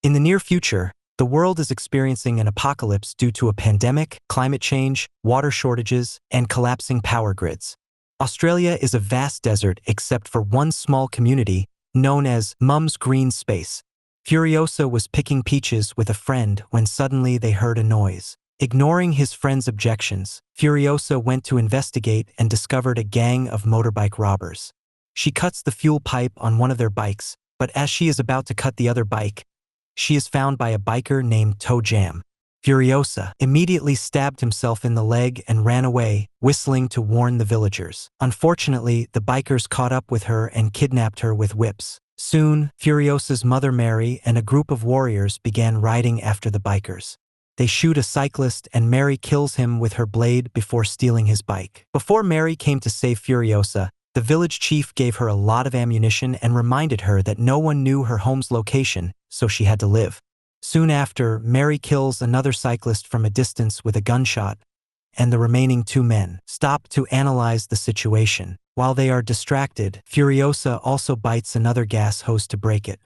In the near future, the world is experiencing an apocalypse due to a pandemic, climate change, water shortages, and collapsing power grids. Australia is a vast desert except for one small community known as Mum's Green Space. Furiosa was picking peaches with a friend when suddenly they heard a noise. Ignoring his friend's objections, Furiosa went to investigate and discovered a gang of motorbike robbers. She cuts the fuel pipe on one of their bikes, but as she is about to cut the other bike, she is found by a biker named Toe Jam. Furiosa immediately stabbed himself in the leg and ran away, whistling to warn the villagers. Unfortunately, the bikers caught up with her and kidnapped her with whips. Soon, Furiosa's mother Mary and a group of warriors began riding after the bikers. They shoot a cyclist and Mary kills him with her blade before stealing his bike. Before Mary came to save Furiosa, the village chief gave her a lot of ammunition and reminded her that no one knew her home's location, so she had to live. Soon after, Mary kills another cyclist from a distance with a gunshot, and the remaining two men stop to analyze the situation. While they are distracted, Furiosa also bites another gas hose to break it.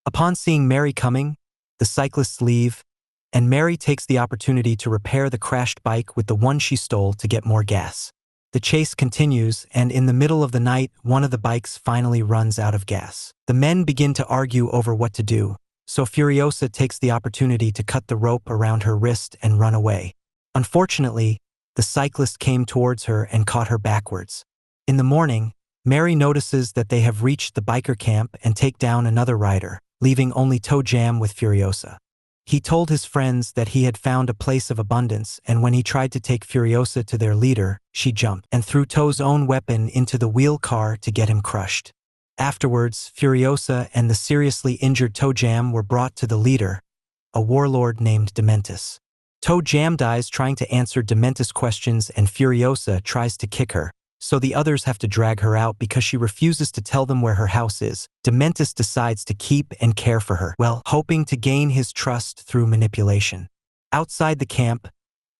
Upon seeing Mary coming, the cyclists leave, and Mary takes the opportunity to repair the crashed bike with the one she stole to get more gas. The chase continues, and in the middle of the night, one of the bikes finally runs out of gas. The men begin to argue over what to do, so Furiosa takes the opportunity to cut the rope around her wrist and run away. Unfortunately, the cyclist came towards her and caught her backwards. In the morning, Mary notices that they have reached the biker camp and take down another rider, leaving only Toe Jam with Furiosa. He told his friends that he had found a place of abundance, and when he tried to take Furiosa to their leader, she jumped and threw Toe's own weapon into the wheel car to get him crushed. Afterwards, Furiosa and the seriously injured Toe Jam were brought to the leader, a warlord named Dementis. Toe Jam dies trying to answer Dementis' questions and Furiosa tries to kick her, so the others have to drag her out because she refuses to tell them where her house is. Dementis decides to keep and care for her, hoping to gain his trust through manipulation. Outside the camp,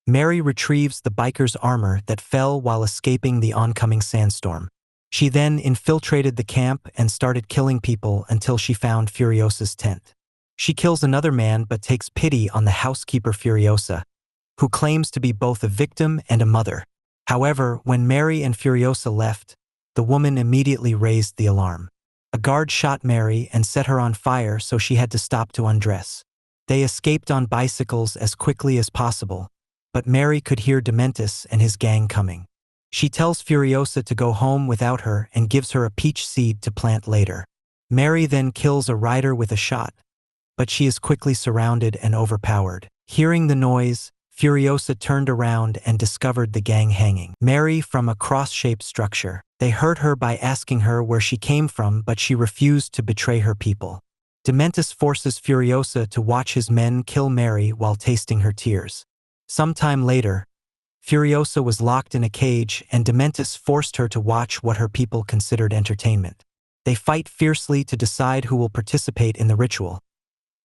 Mary retrieves the biker's armor that fell while escaping the oncoming sandstorm. She then infiltrated the camp and started killing people until she found Furiosa's tent. She kills another man but takes pity on the housekeeper Furiosa, who claims to be both a victim and a mother. However, when Mary and Furiosa left, the woman immediately raised the alarm. A guard shot Mary and set her on fire, so she had to stop to undress. They escaped on bicycles as quickly as possible, but Mary could hear Dementis and his gang coming. She tells Furiosa to go home without her and gives her a peach seed to plant later. Mary then kills a rider with a shot, but she is quickly surrounded and overpowered. Hearing the noise, Furiosa turned around and discovered the gang hanging Mary from a cross-shaped structure. They hurt her by asking her where she came from, but she refused to betray her people. Dementis forces Furiosa to watch his men kill Mary while tasting her tears. Sometime later, Furiosa was locked in a cage and Dementis forced her to watch what her people considered entertainment. They fight fiercely to decide who will participate in the ritual.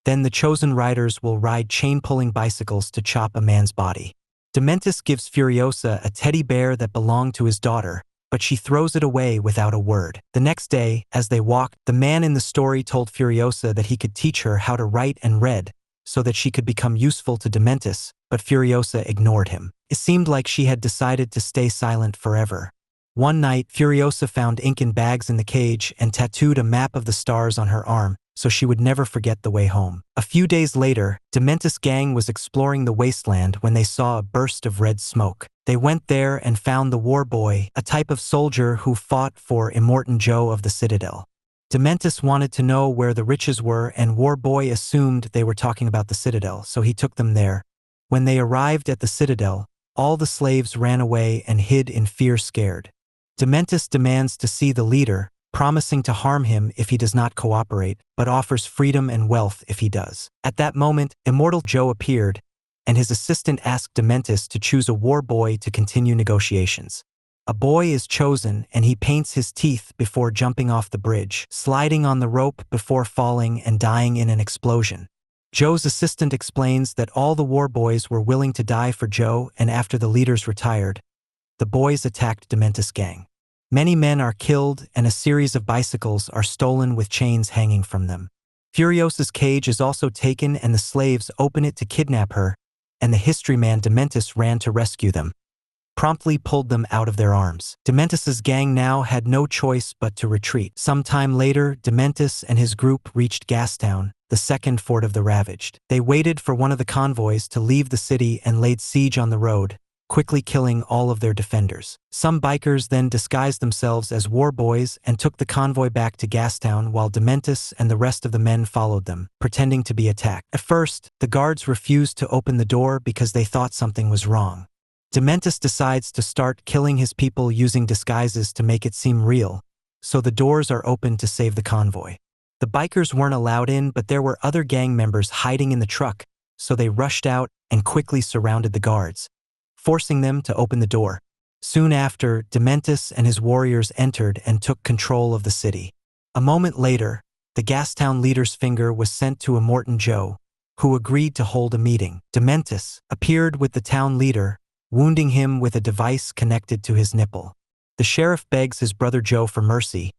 Then the chosen riders will ride chain-pulling bicycles to chop a man's body. Dementis gives Furiosa a teddy bear that belonged to his daughter, but she throws it away without a word. The next day, as they walked, the man in the story told Furiosa that he could teach her how to write and read so that she could become useful to Dementis, but Furiosa ignored him. It seemed like she had decided to stay silent forever. One night, Furiosa found ink in bags in the cage and tattooed a map of the stars on her arm, so she would never forget the way home. A few days later, Dementis' gang was exploring the wasteland when they saw a burst of red smoke. They went there and found the War Boy, a type of soldier who fought for Immortan Joe of the Citadel. Dementis wanted to know where the riches were, and War Boy assumed they were talking about the Citadel, so he took them there. When they arrived at the Citadel, all the slaves ran away and hid in fear, scared. Dementis demands to see the leader, promising to harm him if he does not cooperate, but offers freedom and wealth if he does. At that moment, Immortal Joe appeared, and his assistant asked Dementis to choose a war boy to continue negotiations. A boy is chosen, and he paints his teeth before jumping off the bridge, sliding on the rope before falling and dying in an explosion. Joe's assistant explains that all the war boys were willing to die for Joe, and after the leaders retired, the boys attacked Dementis' gang. Many men are killed and a series of bicycles are stolen with chains hanging from them. Furiosa's cage is also taken and the slaves open it to kidnap her, and the history man Dementus ran to rescue them, promptly pulled them out of their arms. Dementus's gang now had no choice but to retreat. Some time later, Dementus and his group reached Gastown, the second fort of the Ravaged. They waited for one of the convoys to leave the city and laid siege on the road, quickly killing all of their defenders. Some bikers then disguised themselves as war boys and took the convoy back to Gastown while Dementus and the rest of the men followed them, pretending to be attacked. At first, the guards refused to open the door because they thought something was wrong. Dementus decides to start killing his people using disguises to make it seem real, so the doors are opened to save the convoy. The bikers weren't allowed in, but there were other gang members hiding in the truck, so they rushed out and quickly surrounded the guards, forcing them to open the door. Soon after, Dementus and his warriors entered and took control of the city. A moment later, the Gastown leader's finger was sent to Immortan Joe, who agreed to hold a meeting. Dementus appeared with the town leader, wounding him with a device connected to his nipple. The sheriff begs his brother Joe for mercy,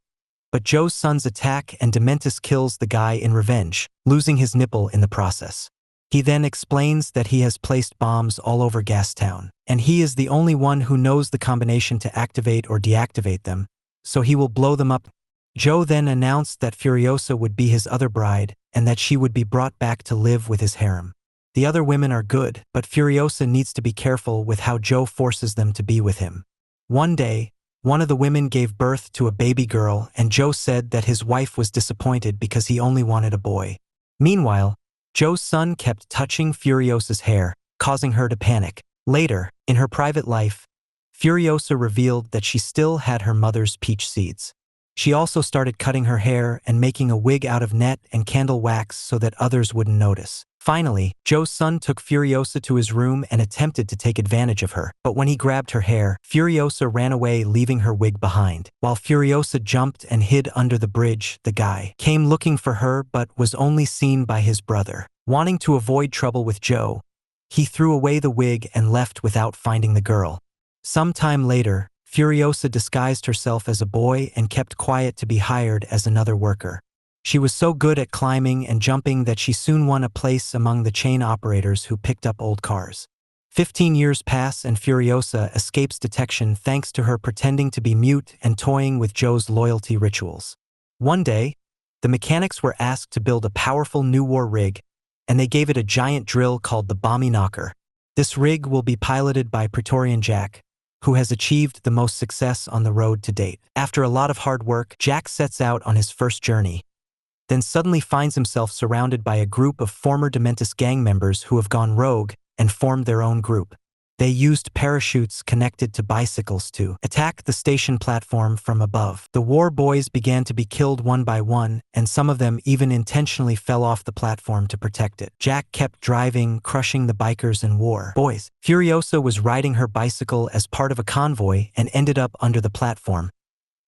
but Joe's sons attack and Dementus kills the guy in revenge, losing his nipple in the process. He then explains that he has placed bombs all over Gastown, and he is the only one who knows the combination to activate or deactivate them, so he will blow them up. Joe then announced that Furiosa would be his other bride and that she would be brought back to live with his harem. The other women are good, but Furiosa needs to be careful with how Joe forces them to be with him. One day, one of the women gave birth to a baby girl, and Joe said that his wife was disappointed because he only wanted a boy. Meanwhile, Joe's son kept touching Furiosa's hair, causing her to panic. Later, in her private life, Furiosa revealed that she still had her mother's peach seeds. She also started cutting her hair and making a wig out of net and candle wax so that others wouldn't notice. Finally, Joe's son took Furiosa to his room and attempted to take advantage of her, but when he grabbed her hair, Furiosa ran away, leaving her wig behind. While Furiosa jumped and hid under the bridge, the guy came looking for her but was only seen by his brother. Wanting to avoid trouble with Joe, he threw away the wig and left without finding the girl. Some time later, Furiosa disguised herself as a boy and kept quiet to be hired as another worker. She was so good at climbing and jumping that she soon won a place among the chain operators who picked up old cars. 15 years pass and Furiosa escapes detection thanks to her pretending to be mute and toying with Joe's loyalty rituals. One day, the mechanics were asked to build a powerful new war rig, and they gave it a giant drill called the Bomby Knocker. This rig will be piloted by Praetorian Jack, who has achieved the most success on the road to date. After a lot of hard work, Jack sets out on his first journey, then suddenly finds himself surrounded by a group of former Dementus gang members who have gone rogue and formed their own group. They used parachutes connected to bicycles to attack the station platform from above. The war boys began to be killed one by one, and some of them even intentionally fell off the platform to protect it. Jack kept driving, crushing the bikers and war boys. Furiosa was riding her bicycle as part of a convoy and ended up under the platform,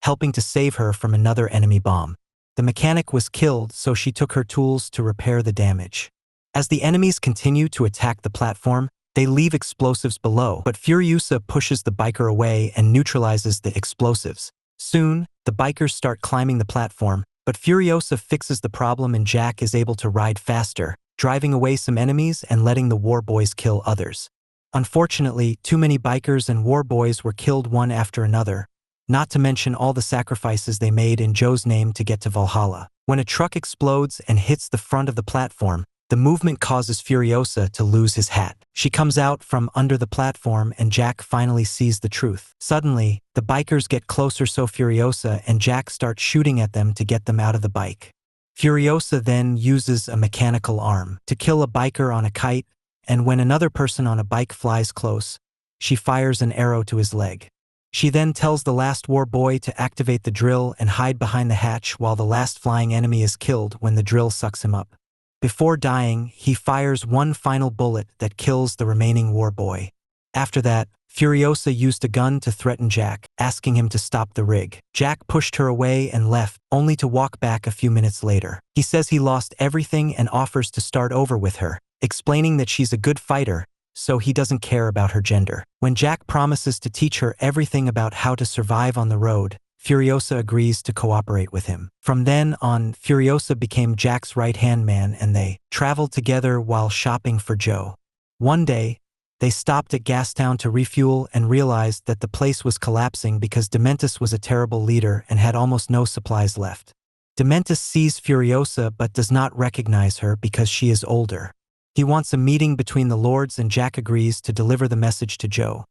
helping to save her from another enemy bomb. The mechanic was killed, so she took her tools to repair the damage. As the enemies continue to attack the platform, they leave explosives below, but Furiosa pushes the biker away and neutralizes the explosives. Soon, the bikers start climbing the platform, but Furiosa fixes the problem and Jack is able to ride faster, driving away some enemies and letting the war boys kill others. Unfortunately, too many bikers and war boys were killed one after another, not to mention all the sacrifices they made in Joe's name to get to Valhalla. When a truck explodes and hits the front of the platform, the movement causes Furiosa to lose his hat. She comes out from under the platform and Jack finally sees the truth. Suddenly, the bikers get closer, so Furiosa and Jack start shooting at them to get them out of the bike. Furiosa then uses a mechanical arm to kill a biker on a kite, and when another person on a bike flies close, she fires an arrow to his leg. She then tells the last war boy to activate the drill and hide behind the hatch while the last flying enemy is killed when the drill sucks him up. Before dying, he fires one final bullet that kills the remaining war boy. After that, Furiosa used a gun to threaten Jack, asking him to stop the rig. Jack pushed her away and left, only to walk back a few minutes later. He says he lost everything and offers to start over with her, explaining that she's a good fighter, so he doesn't care about her gender. When Jack promises to teach her everything about how to survive on the road, Furiosa agrees to cooperate with him. From then on, Furiosa became Jack's right-hand man and they traveled together while shopping for Joe. One day, they stopped at Gastown to refuel and realized that the place was collapsing because Dementis was a terrible leader and had almost no supplies left. Dementis sees Furiosa but does not recognize her because she is older. He wants a meeting between the lords and Jack agrees to deliver the message to Joe.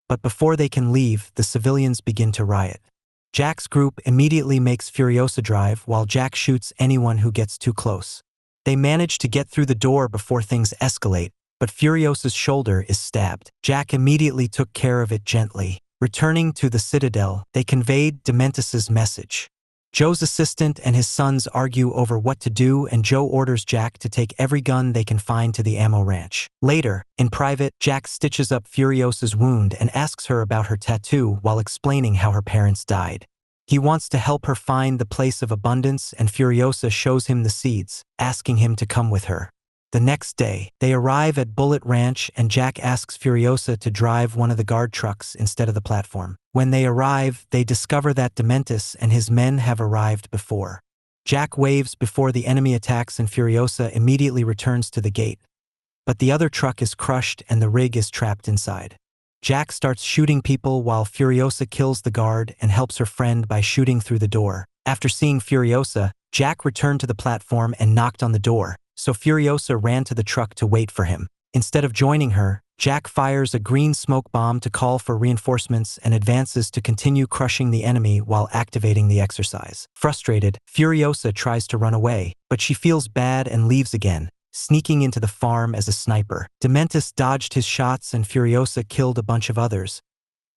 But before they can leave, the civilians begin to riot. Jack's group immediately makes Furiosa drive while Jack shoots anyone who gets too close. They manage to get through the door before things escalate, but Furiosa's shoulder is stabbed. Jack immediately took care of it gently. Returning to the Citadel, they conveyed Dementis's message. Joe's assistant and his sons argue over what to do and Joe orders Jack to take every gun they can find to the ammo ranch. Later, in private, Jack stitches up Furiosa's wound and asks her about her tattoo while explaining how her parents died. He wants to help her find the place of abundance and Furiosa shows him the seeds, asking him to come with her. The next day, they arrive at Bullet Ranch and Jack asks Furiosa to drive one of the guard trucks instead of the platform. When they arrive, they discover that Dementis and his men have arrived before. Jack waves before the enemy attacks and Furiosa immediately returns to the gate. But the other truck is crushed and the rig is trapped inside. Jack starts shooting people while Furiosa kills the guard and helps her friend by shooting through the door. After seeing Furiosa, Jack returned to the platform and knocked on the door, so Furiosa ran to the truck to wait for him. Instead of joining her, Jack fires a green smoke bomb to call for reinforcements and advances to continue crushing the enemy while activating the exercise. Frustrated, Furiosa tries to run away, but she feels bad and leaves again, sneaking into the farm as a sniper. Dementis dodged his shots and Furiosa killed a bunch of others,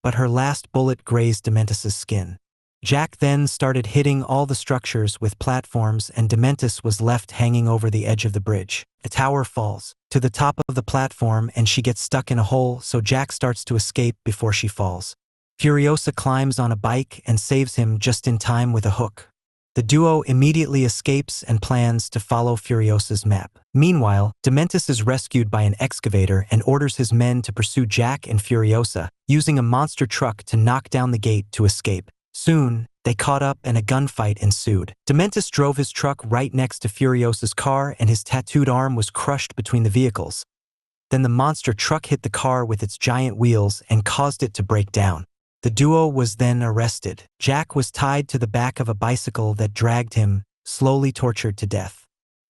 but her last bullet grazed Dementis's skin. Jack then started hitting all the structures with platforms and Dementis was left hanging over the edge of the bridge. A tower falls to the top of the platform and she gets stuck in a hole, so Jack starts to escape before she falls. Furiosa climbs on a bike and saves him just in time with a hook. The duo immediately escapes and plans to follow Furiosa's map. Meanwhile, Dementis is rescued by an excavator and orders his men to pursue Jack and Furiosa, using a monster truck to knock down the gate to escape. Soon, they caught up and a gunfight ensued. Dementis drove his truck right next to Furiosa's car and his tattooed arm was crushed between the vehicles. Then the monster truck hit the car with its giant wheels and caused it to break down. The duo was then arrested. Jack was tied to the back of a bicycle that dragged him, slowly tortured to death.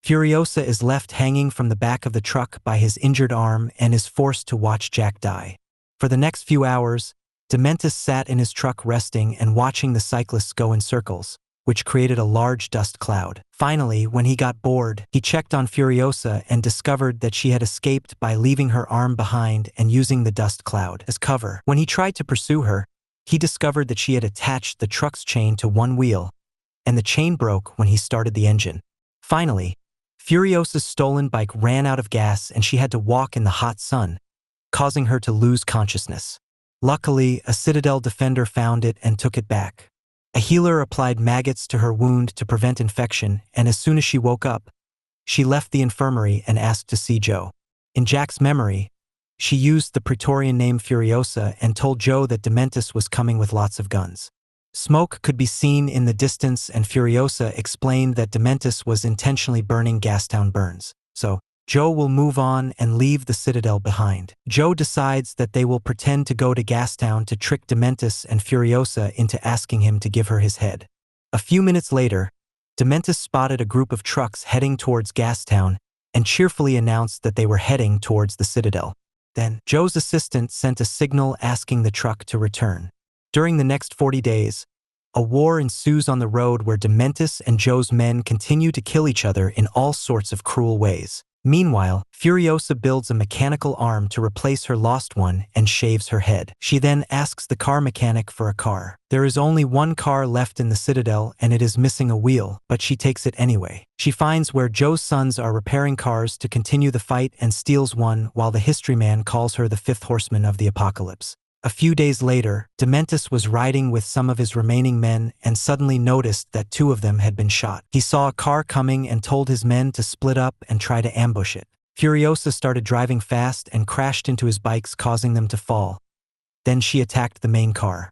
Furiosa is left hanging from the back of the truck by his injured arm and is forced to watch Jack die. For the next few hours, Dementis sat in his truck resting and watching the cyclists go in circles, which created a large dust cloud. Finally, when he got bored, he checked on Furiosa and discovered that she had escaped by leaving her arm behind and using the dust cloud as cover. When he tried to pursue her, he discovered that she had attached the truck's chain to one wheel, and the chain broke when he started the engine. Finally, Furiosa's stolen bike ran out of gas and she had to walk in the hot sun, causing her to lose consciousness. Luckily, a Citadel defender found it and took it back. A healer applied maggots to her wound to prevent infection, and as soon as she woke up, she left the infirmary and asked to see Joe. In Jack's memory, she used the Praetorian name Furiosa and told Joe that Dementis was coming with lots of guns. Smoke could be seen in the distance and Furiosa explained that Dementis was intentionally burning Gastown burns, so Joe will move on and leave the Citadel behind. Joe decides that they will pretend to go to Gastown to trick Dementis and Furiosa into asking him to give her his head. A few minutes later, Dementis spotted a group of trucks heading towards Gastown and cheerfully announced that they were heading towards the Citadel. Then, Joe's assistant sent a signal asking the truck to return. During the next 40 days, a war ensues on the road where Dementis and Joe's men continue to kill each other in all sorts of cruel ways. Meanwhile, Furiosa builds a mechanical arm to replace her lost one and shaves her head. She then asks the car mechanic for a car. There is only one car left in the Citadel and it is missing a wheel, but she takes it anyway. She finds where Joe's sons are repairing cars to continue the fight and steals one while the history man calls her the fifth horseman of the apocalypse. A few days later, Dementis was riding with some of his remaining men and suddenly noticed that two of them had been shot. He saw a car coming and told his men to split up and try to ambush it. Furiosa started driving fast and crashed into his bikes, causing them to fall. Then she attacked the main car.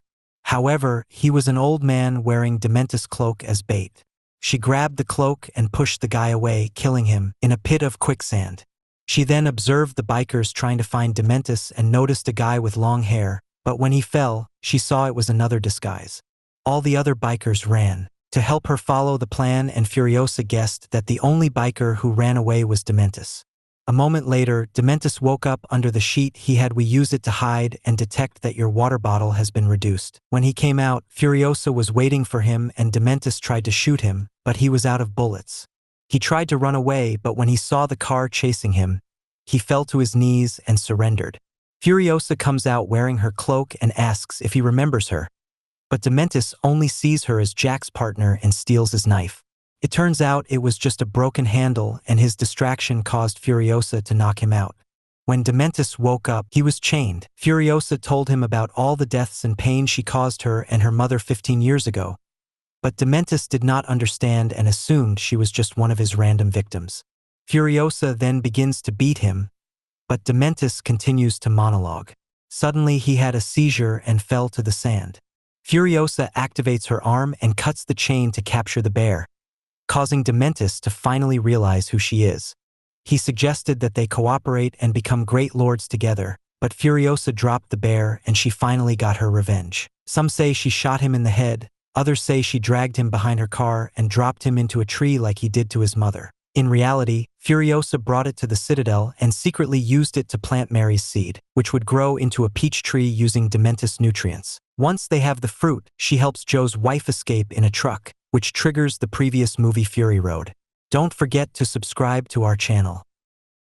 However, he was an old man wearing Dementus' cloak as bait. She grabbed the cloak and pushed the guy away, killing him in a pit of quicksand. She then observed the bikers trying to find Dementus and noticed a guy with long hair, but when he fell, she saw it was another disguise. All the other bikers ran. To help her follow the plan, and Furiosa guessed that the only biker who ran away was Dementus. A moment later, Dementus woke up under the sheet he had. We use it to hide and detect that your water bottle has been reduced. When he came out, Furiosa was waiting for him and Dementus tried to shoot him, but he was out of bullets. He tried to run away, but when he saw the car chasing him, he fell to his knees and surrendered. Furiosa comes out wearing her cloak and asks if he remembers her. But Dementus only sees her as Jack's partner and steals his knife. It turns out it was just a broken handle, and his distraction caused Furiosa to knock him out. When Dementus woke up, he was chained. Furiosa told him about all the deaths and pain she caused her and her mother 15 years ago. But Dementus did not understand and assumed she was just one of his random victims. Furiosa then begins to beat him, but Dementus continues to monologue. Suddenly he had a seizure and fell to the sand. Furiosa activates her arm and cuts the chain to capture the bear, causing Dementus to finally realize who she is. He suggested that they cooperate and become great lords together, but Furiosa dropped the bear and she finally got her revenge. Some say she shot him in the head, others say she dragged him behind her car and dropped him into a tree like he did to his mother. In reality, Furiosa brought it to the citadel and secretly used it to plant Mary's seed, which would grow into a peach tree using Dementus nutrients. Once they have the fruit, she helps Joe's wife escape in a truck, which triggers the previous movie Fury Road. Don't forget to subscribe to our channel.